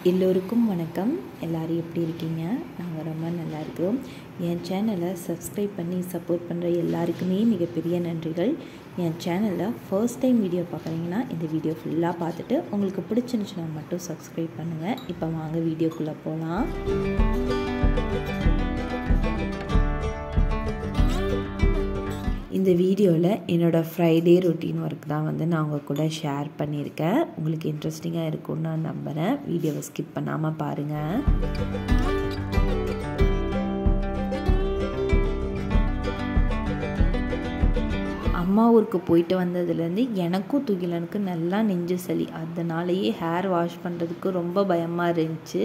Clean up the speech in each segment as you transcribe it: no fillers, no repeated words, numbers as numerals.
எல்லோருக்கும் வணக்கம். எல்லாரும் எப்படி இருக்கீங்க? நாங்கள் ரொம்ப நல்லா இருக்கிறோம். என் சேனலை சப்ஸ்கிரைப் பண்ணி சப்போர்ட் பண்ணுற எல்லாருக்குமே மிகப்பெரிய நன்றிகள். என் சேனலில் ஃபர்ஸ்ட் டைம் வீடியோ பார்க்குறீங்கன்னா இந்த வீடியோ ஃபுல்லாக பார்த்துட்டு உங்களுக்கு பிடிச்சிருந்துச்சுன்னா மட்டும் சப்ஸ்கிரைப் பண்ணுங்கள். இப்போ வாங்க வீடியோக்குள்ளே போகலாம். இந்த வீடியோவில் என்னோடய ஃப்ரைடே ரொட்டீன் ஒர்க் தான் நான் உங்கள் கூட ஷேர் பண்ணியிருக்கேன். உங்களுக்கு இன்ட்ரெஸ்டிங்காக இருக்கும்னு நான் நம்புகிறேன். வீடியோவை ஸ்கிப் பண்ணாமல் பாருங்கள். அம்மா ஊருக்கு போயிட்டு வந்ததுலேருந்து எனக்கும் துகிலனுக்கு நல்லா நெஞ்சு சளி. அதனாலேயே ஹேர் வாஷ் பண்ணுறதுக்கு ரொம்ப பயமாக இருந்துச்சு.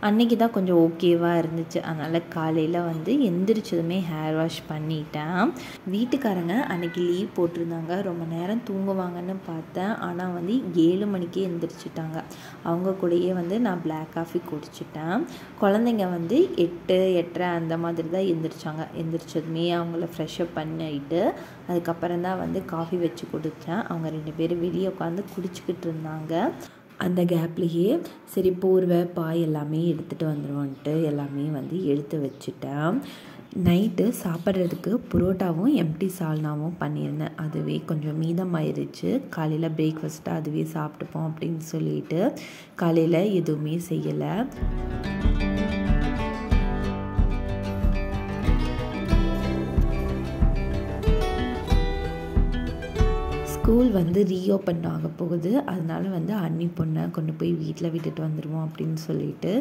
அன்றைக்கி தான் கொஞ்சம் ஓகேவாக இருந்துச்சு. அதனால் காலையில் எந்திரிச்சதுமே ஹேர் வாஷ் பண்ணிட்டேன். வீட்டுக்காரங்க அன்றைக்கி லீவ் போட்டிருந்தாங்க. ரொம்ப நேரம் தூங்குவாங்கன்னு பார்த்தேன். ஆனால் 7 மணிக்கே எந்திரிச்சிட்டாங்க. அவங்க கூடயே நான் பிளாக் காஃபி குடிச்சிட்டேன். குழந்தைங்க 8, 8:30 அந்த மாதிரி தான் எந்திரிச்சாங்க. எந்திரிச்சதுமே அவங்கள ஃப்ரெஷ்அப் பண்ணிட்டு அதுக்கப்புறம் தான் காஃபி வச்சு கொடுத்தேன். அவங்க 2 பேரும் வெளியே உட்காந்து குடிச்சிக்கிட்டு இருந்தாங்க. அந்த கேப்லேயே சரி போர்வை பாய் எல்லாமே எடுத்துகிட்டு வந்துடுவோன்ட்டு எல்லாமே எடுத்து வச்சுட்டேன். நைட்டு சாப்பிட்றதுக்கு புரோட்டாவும் எம்டி சால்னாவும் பண்ணியிருந்தேன். அதுவே கொஞ்சம் மீதமாயிருச்சு. காலையில் பிரேக்ஃபாஸ்ட்டாக அதுவே சாப்பிட்டுப்போம் அப்படின்னு சொல்லிட்டு காலையில் எதுவுமே செய்யலை. ஸ்கூல் ரீஓப்பன் ஆக போகுது. அதனால் அண்ணி பொண்ணை கொண்டு போய் வீட்டில் விட்டுட்டு வந்துடுவோம் அப்படின்னு சொல்லிட்டு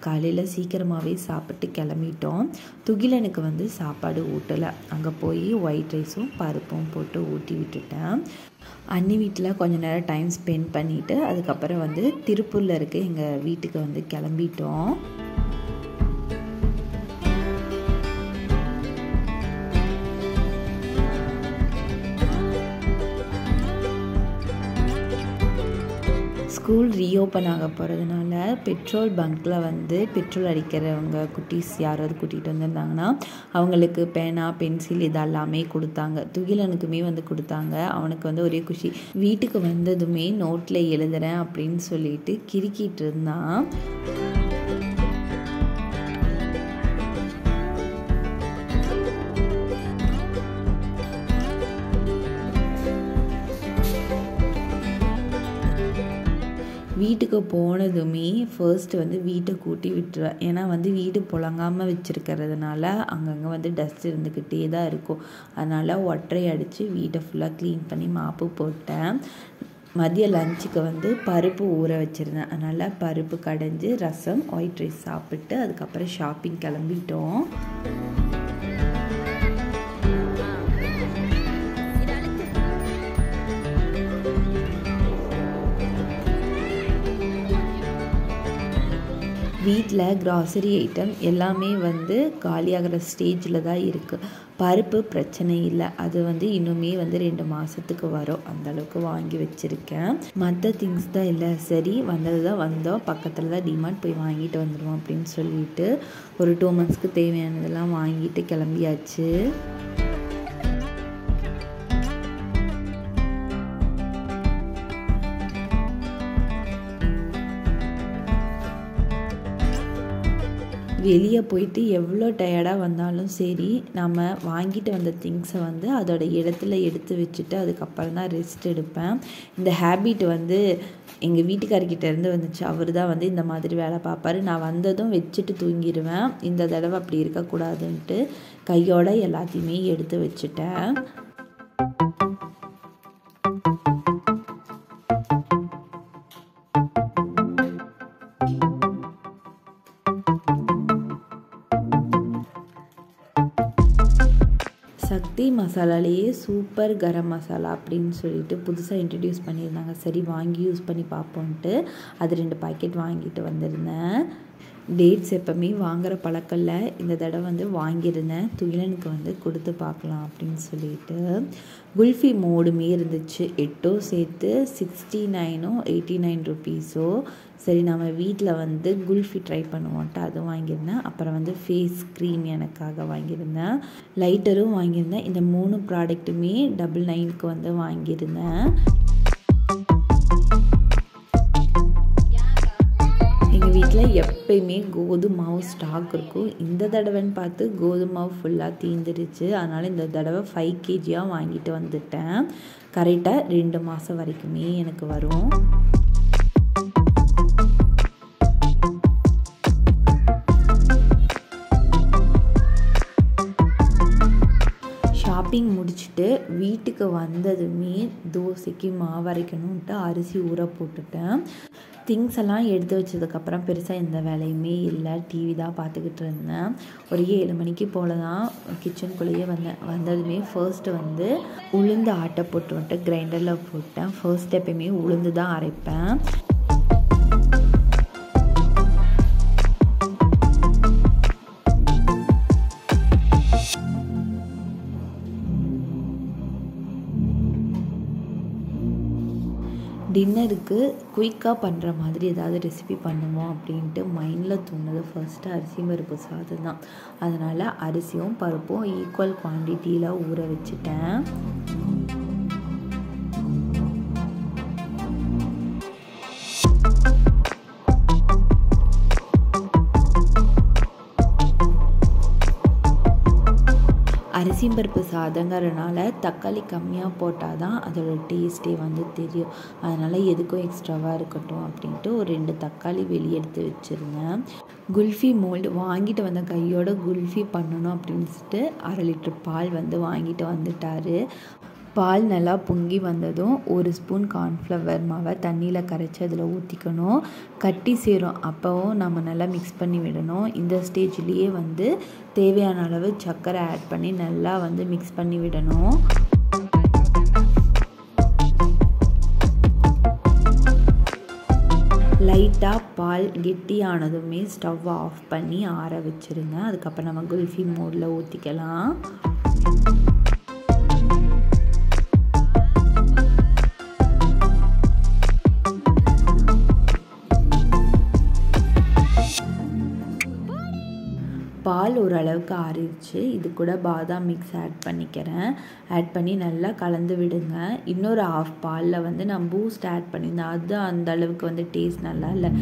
காலையில் சீக்கிரமாகவே சாப்பிட்டு கிளம்பிட்டோம். துகிலனுக்கு சாப்பாடு ஊட்டலை. அங்கே போய் ஒயிட் ரைஸும் பருப்பும் போட்டு ஊட்டி விட்டுட்டேன். அண்ணி வீட்டில் கொஞ்ச நேரம் டைம் ஸ்பெண்ட் பண்ணிவிட்டு அதுக்கப்புறம் திருப்பூரில் இருக்க எங்கள் வீட்டுக்கு கிளம்பிட்டோம். ஸ்கூல் ரீஓப்பன் ஆக போகிறதுனால பெட்ரோல் பங்க்கில் பெட்ரோல் அடிக்கிறவங்க குட்டீஸ் யாராவது கூட்டிகிட்டு வந்திருந்தாங்கன்னா அவங்களுக்கு பேனா பென்சில் இதெல்லாமே கொடுத்தாங்க. துகிலனுக்குமே கொடுத்தாங்க. அவனுக்கு ஒரே குஷி. வீட்டுக்கு வந்ததுமே நோட்டில் எழுதுறேன் அப்படின்னு சொல்லிட்டு கிறுக்கிட்டு இருந்தான். வீட்டுக்கு போனதுமே ஃபர்ஸ்ட்டு வீட்டை கூட்டி விட்டுருவேன். ஏன்னா வீடு புழங்காமல் வச்சுருக்கிறதுனால அங்கங்கே டஸ்ட் இருந்துக்கிட்டே தான் இருக்கும். அதனால் ஒற்றை அடித்து வீட்டை ஃபுல்லாக க்ளீன் பண்ணி மாப்பு போட்டேன். மதிய லஞ்சுக்கு பருப்பு ஊற வச்சுருந்தேன். அதனால் பருப்பு கடைஞ்சி ரசம் ஒயிட் ரைஸ் சாப்பிட்டு அதுக்கப்புறம் ஷாப்பிங் கிளம்பிட்டோம். வீட்டில் க்ராசரி ஐட்டம் எல்லாமே காலியாகிற ஸ்டேஜில் தான் இருக்குது. பருப்பு பிரச்சனை இல்லை. அது இன்னுமே 2 மாதத்துக்கு வரும். அந்தளவுக்கு வாங்கி வச்சுருக்கேன். மற்ற திங்ஸ் தான் இல்லை. சரி வந்தது தான் வந்தோம். பக்கத்தில் தான் டிமார்ட் போய் வாங்கிட்டு வந்துடுவோம் அப்படின்னு சொல்லிட்டு ஒரு 2 மந்த்ஸ்க்கு தேவையானதெல்லாம் வாங்கிட்டு கிளம்பியாச்சு. வெளியே போயிட்டு எவ்வளோ டயர்டாக வந்தாலும் சரி நம்ம வாங்கிட்டு வந்த திங்ஸை அதோட இடத்துல எடுத்து வச்சுட்டு அதுக்கப்புறம் தான் ரெஸ்ட் எடுப்பேன். இந்த ஹேபிட் எங்கள் வீட்டுக்காரர்கிட்ட இருந்து வந்துச்சு. அவர் தான் இந்த மாதிரி வேலை பார்ப்பார். நான் வந்ததும் வச்சுட்டு தூங்கிடுவேன். இந்த தடவை அப்படி இருக்கக்கூடாதுன்ட்டு கையோட எல்லாத்தையுமே எடுத்து வச்சுட்டேன். சக்தி மசாலாலேயே சூப்பர் கரம் மசாலா அப்படின்னு சொல்லிட்டு புதுசாக இன்ட்ரடியூஸ் பண்ணியிருந்தாங்க. சரி வாங்கி யூஸ் பண்ணி பார்ப்போன்ட்டு அது 2 பாக்கெட் வாங்கிட்டு வந்திருந்தேன். டேட்ஸ் எப்போவுமே வாங்குகிற பழக்கம் இல்லை. இந்த தடவை வாங்கியிருந்தேன். துகிலனுக்கு கொடுத்து பார்க்கலாம் அப்படின்னு சொல்லிட்டு குல்ஃபி மோடுமே இருந்துச்சு. 8 சேர்த்து 69 89 ருபீஸோ. சரி நம்ம வீட்டில் குல்ஃபி ட்ரை பண்ணுவோன்ட்டு அதுவும் வாங்கியிருந்தேன். அப்புறம் ஃபேஸ் க்ரீம் எனக்காக வாங்கியிருந்தேன். லைட்டரும் வாங்கியிருந்தேன். இந்த 3 ப்ராடக்ட்டுமே 99க்கு வாங்கியிருந்தேன். வீட்டில் எப்பயுமே கோதுமை மாவு ஸ்டாக் இருக்கும். இந்த தடவைன்னு பார்த்து கோதுமை மாவு ஃபுல்லாக தீந்துருச்சு. அதனால் இந்த தடவை 5 kg வாங்கிட்டு வந்துட்டேன். கரெக்டாக 2 மாதம் வரைக்குமே எனக்கு வரும். ஷாப்பிங் முடிச்சுட்டு வீட்டுக்கு வந்ததுமே தோசைக்கு மாவு அரைக்கணுன்ட்டு அரிசி ஊற போட்டுட்டேன். திங்ஸ் எல்லாம் எடுத்து வச்சதுக்கப்புறம் பெருசாக எந்த வேலையுமே இல்லை. டிவி தான் பார்த்துக்கிட்டு இருந்தேன். ஒரு 7 மணிக்கு போல் தான் கிச்சனுக்குள்ளேயே வந்ததுமே ஃபர்ஸ்ட்டு வந்து உளுந்து ஆட்டை போட்டு வந்துட்டு கிரைண்டரில் போட்டேன். ஃபர்ஸ்ட் எப்பயுமே உளுந்து தான் அரைப்பேன். டின்னருக்கு குயிக்காக பண்ணுற மாதிரி ஏதாவது ரெசிபி பண்ணுவோம் அப்படின்ட்டு மைண்டில் தோணுது. ஃபர்ஸ்ட்டு அரிசி பருப்பு சாதம் தான். அதனால் அரிசியும் பருப்பும் ஈக்குவல் குவான்டிட்டியில் ஊற வச்சுட்டேன். அரிசி பருப்பு சாதங்கிறனால தக்காளி கம்மியாக போட்டால் தான் அதோட டேஸ்ட்டே வந்து தெரியும். அதனால் எதுக்கும் எக்ஸ்ட்ராவாக இருக்கட்டும் அப்படின்ட்டு ஒரு 2 தக்காளி வெளியே எடுத்து வச்சுருந்தேன். குல்ஃபி மோல்டு வாங்கிட்டு வந்த கையோட குல்ஃபி பண்ணணும் அப்படின்னு சொல்லிட்டு 1/2 லிட்டர் பால் வந்து வாங்கிட்டு வந்துட்டார். பால் நல்லா பொங்கி வந்ததும் 1 ஸ்பூன் கார்ன்ஃப்ளவர் மாவை தண்ணியில் கரைச்சி அதில் ஊற்றிக்கணும். கட்டி சேரும் அப்போவும் நம்ம நல்லா மிக்ஸ் பண்ணி விடணும். இந்த ஸ்டேஜ்லேயே வந்து தேவையான அளவு சர்க்கரை ஆட் பண்ணி நல்லா வந்து மிக்ஸ் பண்ணி விடணும். லைட்டாக பால் கெட்டியானதுமே ஸ்டவ் ஆஃப் பண்ணி ஆற வச்சுருங்க. அதுக்கப்புறம் நம்ம குல்ஃபி மோடில் ஊற்றிக்கலாம். பால் ஓரளவுக்கு ஆறிடுச்சு. இது கூட பாதாம் மிக்ஸ் ஆட் பண்ணிக்கிறேன். ஆட் பண்ணி நல்லா கலந்து விடுங்க. இன்னொரு 1/2 பாலில் வந்து நான் பூஸ்ட் ஆட் பண்ணியிருந்தேன். அது அந்த அளவுக்கு வந்து டேஸ்ட் நல்லா இல்லை.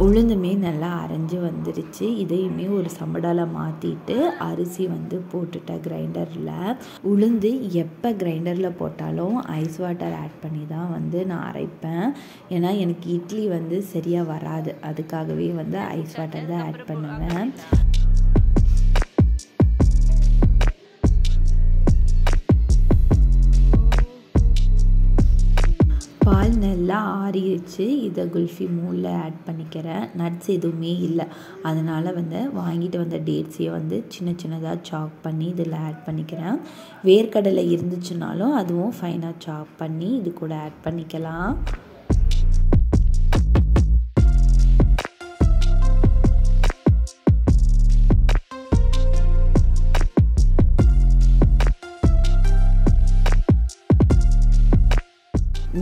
உளுந்துமே நல்லா அரைஞ்சி வந்துடுச்சு. இதையுமே ஒரு சம்படால் மாற்றிட்டு அரிசி வந்து போட்டுட்டேன் கிரைண்டரில். உளுந்து எப்போ கிரைண்டரில் போட்டாலும் ஐஸ் வாட்டர் ஆட் பண்ணி தான் வந்து நான் அரைப்பேன். ஏன்னா எனக்கு இட்லி வந்து சரியாக வராது. அதுக்காகவே வந்து ஐஸ் வாட்டர் தான் ஆட் பண்ணுவேன். பால் நல்லா ஆறிடுச்சு. இதை குல்ஃபி மோல்டில் ஆட் பண்ணிக்கிறேன். நட்ஸ் எதுவுமே இல்லை. அதனால் வந்து வாங்கிட்டு வந்த டேட்ஸையை வந்து சின்ன சின்னதாக சாப் பண்ணி இதில் ஆட் பண்ணிக்கிறேன். வேர்க்கடலை இருந்துச்சுனாலும் அதுவும் ஃபைனாக சாப் பண்ணி இது கூட ஆட் பண்ணிக்கலாம்.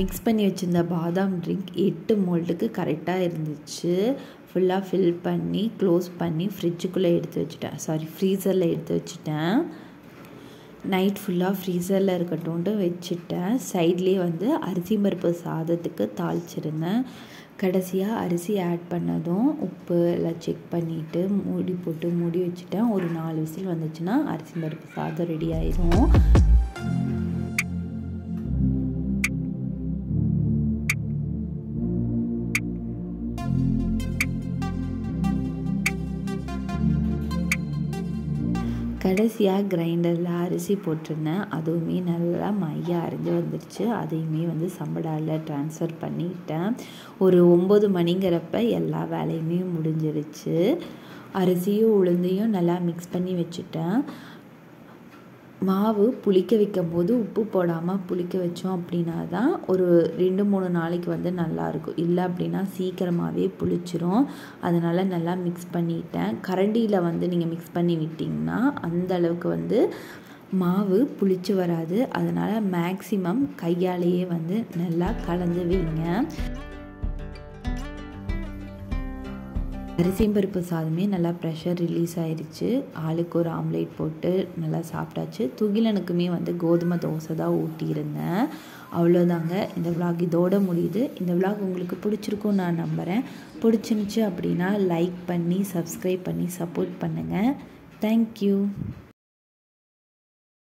மிக்ஸ் பண்ணி வச்சுருந்த பாதாம் ட்ரிங்க் 8 மோல்டுக்கு கரெக்டாக இருந்துச்சு. ஃபுல்லாக ஃபில் பண்ணி க்ளோஸ் பண்ணி ஃப்ரிட்ஜுக்குள்ளே ஃப்ரீசரில் எடுத்து வச்சுட்டேன். நைட் ஃபுல்லாக ஃப்ரீசரில் இருக்கட்டும்ட்டு வச்சுட்டேன். சைட்லேயே வந்து அரிசி பருப்பு சாதத்துக்கு தாளிச்சிருந்தேன். கடைசியாக அரிசி ஆட் பண்ணதும் உப்பு எல்லாம் செக் பண்ணிவிட்டு மூடி போட்டு மூடி வச்சுட்டேன். ஒரு 4 விசில் வந்துச்சுன்னா அரிசி பருப்பு சாதம் ரெடி ஆயிடும். கடைசியாக கிரைண்டரில் அரிசி போட்டிருந்தேன். அதுவுமே நல்லா மையாக அரைஞ்சி வந்துடுச்சு. அதையுமே வந்து சம்படாவில் ட்ரான்ஸ்ஃபர் பண்ணிட்டேன். ஒரு 9 மணிங்கிறப்ப எல்லா வேலையுமே முடிஞ்சிருச்சு. அரிசியும் உளுந்தையும் நல்லா மிக்ஸ் பண்ணி வச்சுட்டேன். மாவு புளிக்க வைக்கும் போது உப்பு போடாமல் புளிக்க வச்சோம் அப்படின்னா தான் ஒரு 2-3 நாளைக்கு வந்து நல்லாயிருக்கும். இல்லை அப்படின்னா சீக்கிரமாகவே புளிச்சிரும். அதனால் நல்லா மிக்ஸ் பண்ணிட்டேன். கரண்டியில் வந்து நீங்கள் மிக்ஸ் பண்ணி விட்டிங்கன்னா அந்த அளவுக்கு வந்து மாவு புளிச்சு வராது. அதனால் மேக்ஸிமம் கையாலேயே வந்து நல்லா கலந்து வைங்க. அரிசியும் பருப்பு சாதமே நல்லா ப்ரெஷர் ரிலீஸ் ஆயிடுச்சு. ஆளுக்கு ஒரு ஆம்லேட் போட்டு நல்லா சாப்பிட்டாச்சு. துகிலனுக்குமே கோதுமை தோசை தான் ஊட்டியிருந்தேன். அவ்வளோதாங்க. இந்த விலாக் இதோட முடியுது. இந்த விலாக் உங்களுக்கு பிடிச்சிருக்கும்னு நான் நம்புகிறேன். பிடிச்சிருந்துச்சி அப்படின்னா லைக் பண்ணி சப்ஸ்கிரைப் பண்ணி சப்போர்ட் பண்ணுங்கள். தேங்க்யூ.